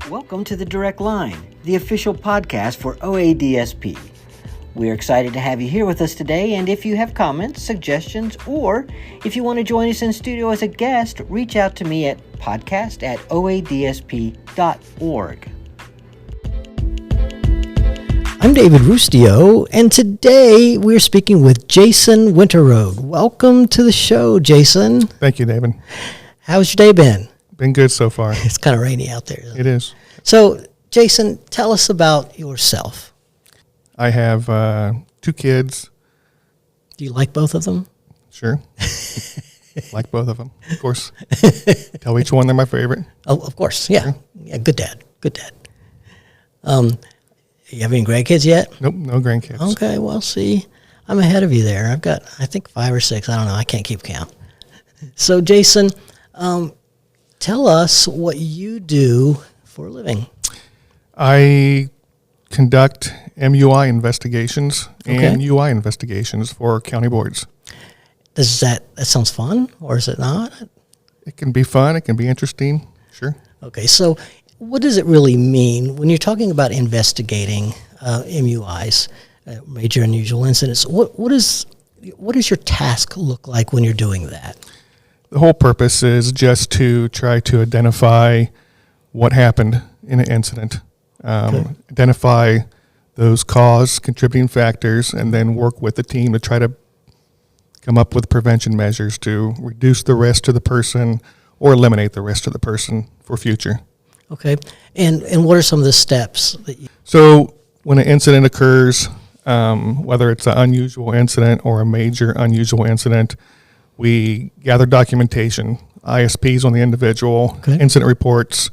Welcome to the Direct Line, the official podcast for OADSP. We're excited to have you here with us today, and if you have comments, suggestions, or if you want to join us in studio as a guest, reach out to me at podcast@oadsp.org. I'm David Rustio, and today we're speaking with Jason Winterroad. Welcome to the show, Jason. Thank you, David. How's your day been? Been good so far. It's kind of rainy out there. It is. So, Jason, tell us about yourself. I have 2 kids. Do you like both of them? Sure. Like both of them, of course. Tell each one they're my favorite. Oh, of course. Yeah. Sure. Yeah. Good dad. Good dad. You have any grandkids yet? Nope, no grandkids. Okay. Well, see, I'm ahead of you there. I've got, I think, 5 or 6. I don't know. I can't keep count. So, Jason, tell us what you do for a living. I conduct MUI investigations and UI investigations for county boards. Does that sounds fun, or is it not? It can be fun. It can be interesting. Sure. Okay, so what does it really mean when you're talking about investigating MUIs, major unusual incidents? What does your task look like when you're doing that? The whole purpose is just to try to identify what happened in an incident, identify those cause contributing factors, and then work with the team to try to come up with prevention measures to reduce the risk to the person or eliminate the risk to the person for future. Okay, and what are some of the steps that you... So when an incident occurs, whether it's an unusual incident or a major unusual incident, we gather documentation, ISPs on the individual, incident reports.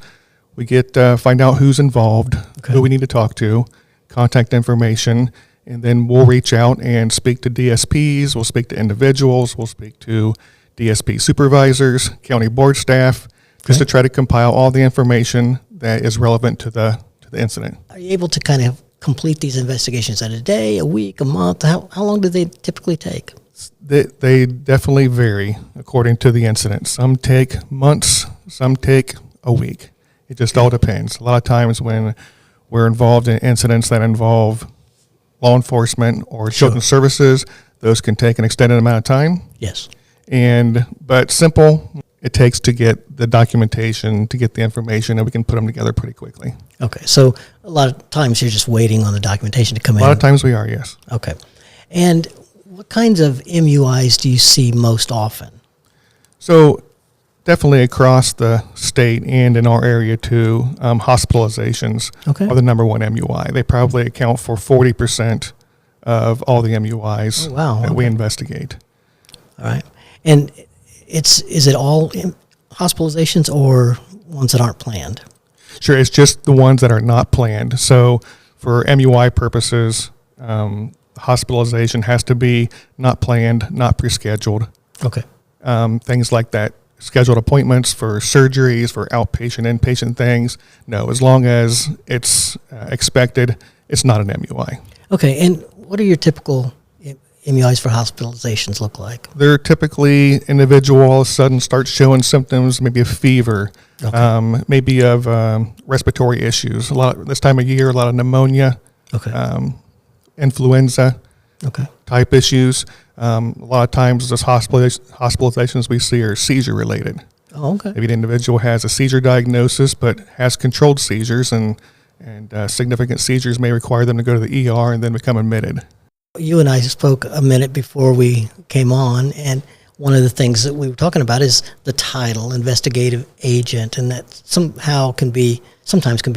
We find out who's involved, who we need to talk to, contact information, and then we'll reach out and speak to DSPs, we'll speak to individuals, we'll speak to DSP supervisors, county board staff, just to try to compile all the information that is relevant to the incident. Are you able to kind of complete these investigations in a day, a week, a month? How long do they typically take? They definitely vary according to the incident. Some take months, some take a week. It just all depends. A lot of times when we're involved in incidents that involve law enforcement or children's services, those can take an extended amount of time. Yes. But simple, it takes to get the documentation, to get the information, and we can put them together pretty quickly. Okay, so a lot of times you're just waiting on the documentation to come in. A lot of times we are, yes. Okay. And what kinds of MUIs do you see most often? So definitely across the state and in our area too, hospitalizations are the number one MUI. They probably account for 40% of all the MUIs that we investigate. All right. And is it all hospitalizations or ones that aren't planned? Sure, it's just the ones that are not planned. So for MUI purposes, hospitalization has to be not planned, not pre-scheduled. Okay. Things like that. Scheduled appointments for surgeries, for outpatient, inpatient things. No, as long as it's expected, it's not an MUI. Okay, and what are your typical MUIs for hospitalizations look like? They're typically individual all of a sudden starts showing symptoms, maybe of fever, maybe of respiratory issues. This time of year, a lot of pneumonia, influenza type issues. A lot of times those hospitalizations we see are seizure related. Oh, okay. Maybe the individual has a seizure diagnosis but has controlled seizures, and significant seizures may require them to go to the ER and then become admitted. You and I spoke a minute before we came on, and one of the things that we were talking about is the title, investigative agent, and that sometimes can be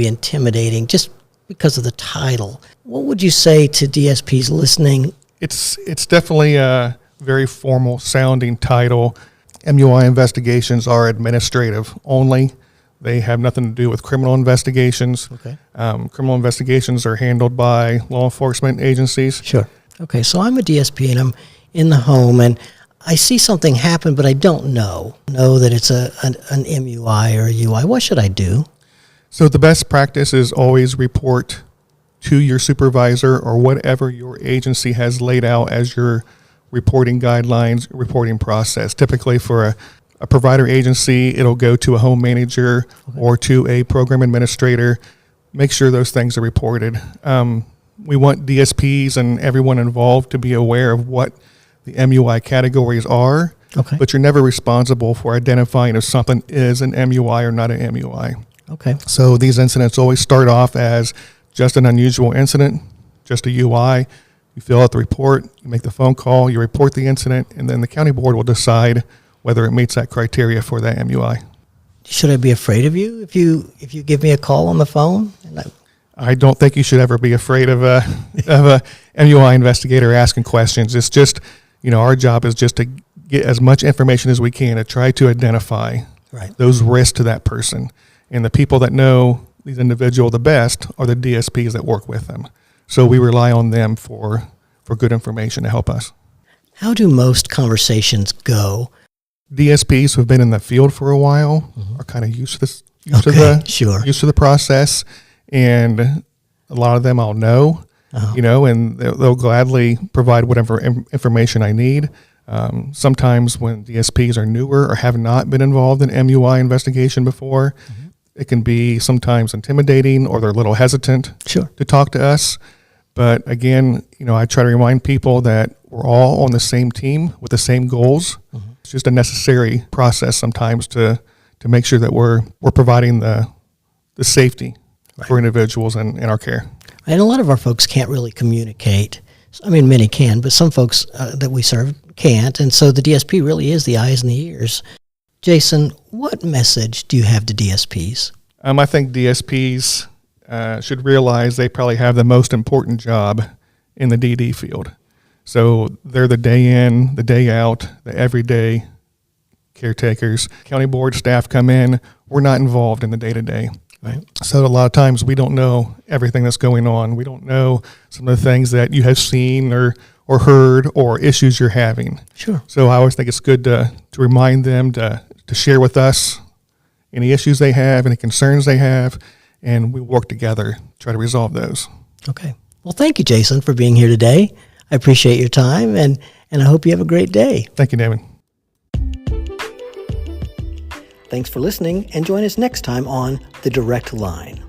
intimidating just because of the title. What would you say to DSPs listening? It's definitely a very formal sounding title. MUI investigations are administrative only. They have nothing to do with criminal investigations. Criminal investigations are handled by law enforcement agencies. Sure. Okay, so I'm a DSP and I'm in the home and I see something happen, but I don't know that it's an MUI or a UI. What should I do? So the best practice is always report to your supervisor or whatever your agency has laid out as your reporting guidelines, reporting process. Typically for a provider agency, it'll go to a home manager or to a program administrator. Make sure those things are reported. We want DSPs and everyone involved to be aware of what the MUI categories are, but you're never responsible for identifying if something is an MUI or not an MUI. Okay. So these incidents always start off as just an unusual incident, just a UI. You fill out the report, you make the phone call, you report the incident, and then the county board will decide whether it meets that criteria for that MUI. Should I be afraid of you if you give me a call on the phone? I don't think you should ever be afraid of a MUI investigator asking questions. It's just, our job is just to get as much information as we can to try to identify those risks to that person. And the people that know these individuals the best are the DSPs that work with them. So we rely on them for good information to help us. How do most conversations go? DSPs who have been in the field for a while are kind of used to this, used to the process, and a lot of them I'll know, and they'll gladly provide whatever information I need. Sometimes when DSPs are newer or have not been involved in MUI investigation before, it can be sometimes intimidating or they're a little hesitant to talk to us. But again, I try to remind people that we're all on the same team with the same goals. It's just a necessary process sometimes to make sure that we're providing the safety for individuals in our care. And a lot of our folks can't really communicate. I mean, many can, but some folks that we serve can't. And so the DSP really is the eyes and the ears. Jason, what message do you have to DSPs? I think DSPs should realize they probably have the most important job in the DD field. So they're the day in, the day out, the everyday caretakers. County board staff come in, we're not involved in the day-to-day. Right. So a lot of times we don't know everything that's going on. We don't know some of the things that you have seen or heard or issues you're having. Sure. So I always think it's good to remind them to share with us any issues they have, any concerns they have, and we work together to try to resolve those. Okay. Well, thank you, Jason, for being here today. I appreciate your time, and I hope you have a great day. Thank you, David. Thanks for listening, and join us next time on The Direct Line.